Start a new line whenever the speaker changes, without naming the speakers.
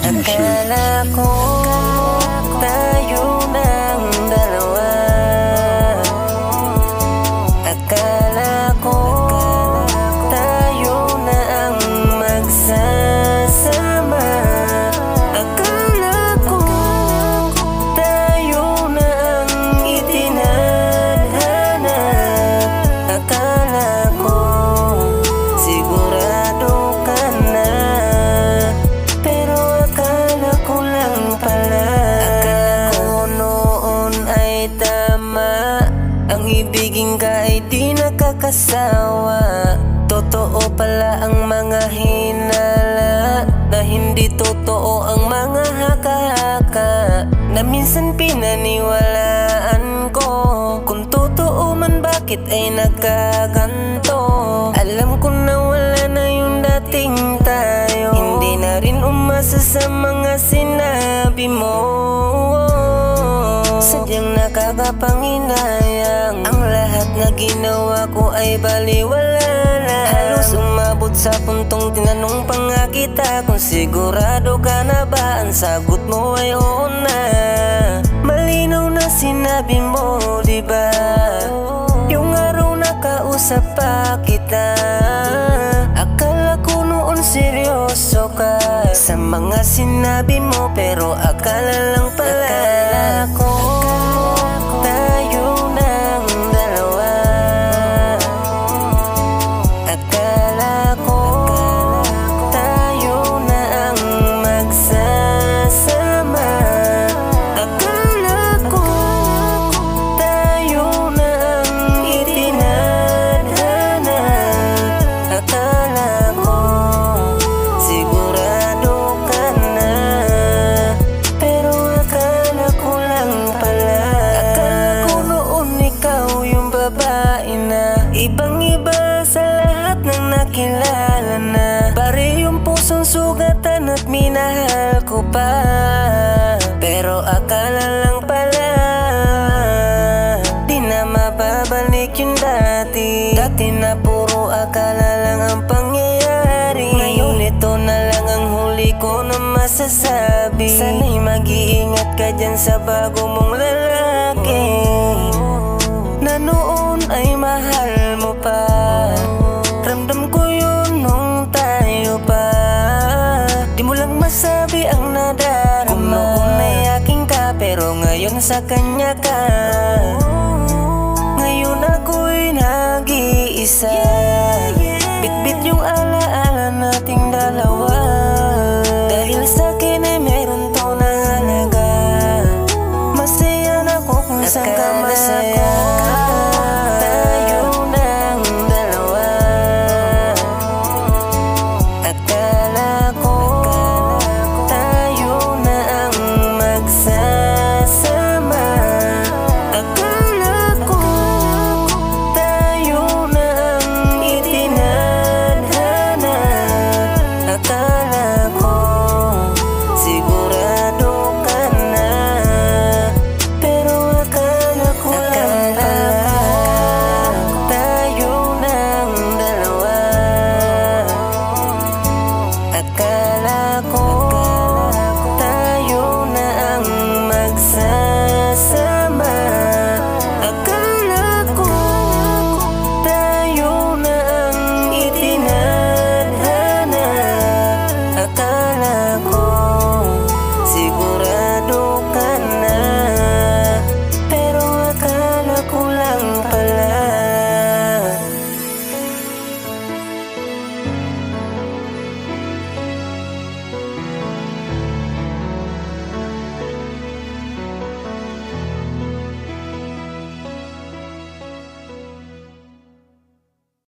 Akala ko tayo ng dalawa. Akala ko tayo na ang magsasama. Akala ko tayo na ang itinadhana. Akala ko sigurado ka na, pero akala ko lang pala. Akala ko noon ay tama, ang ibigin ka ay di nakakasawa. Totoo pala ang mga hinala, na hindi totoo ang mga haka-haka, na minsan pinaniwalaan ko. Kung totoo man, bakit ay nagkaganto? Alam ko na wala na yung dating tayo, hindi na rin umasa sa mga sinabi mo. Sadyang nakakapanginayang, ang lahat na ginawa ko ay baliwala na. Halos umabot sa puntong tinanong pa nga kita kung sigurado ka na ba. Ang sagot mo ay oo na. Malinaw na sinabi mo, diba? Yung araw nakausap pa kita, akala ko noon seryoso ka sa mga sinabi mo, pero akala lang pala. Akala ko tayo ng dalawa. Akala ko tayo na ang magsasama. Akala ko tayo na ang itinadhana. Akala ko sigurado ka na, pero akala ko lang pala. Akala ko noon ikaw yung babae na ibang-iba sa lahat ng nakilala na. Pare yung pusong sugatan at minahal ko pa, pero akala lang pala. Di na mababalik yung dati. Dati na puro akala lang ang pangyayari. Ngayon ito na lang ang huli ko na masasabi. Sana'y mag-iingat ka dyan sa bago mong lalaki, na noon ay mahal mo pa. Ramdam ko yun nung tayo pa. Di mo lang masabi ang nadarama. Kung noon ay aking ka, pero ngayon sa kanya ka. Ngayon ako'y nag-iisa. Bit-bit yung alaala nating dalawa.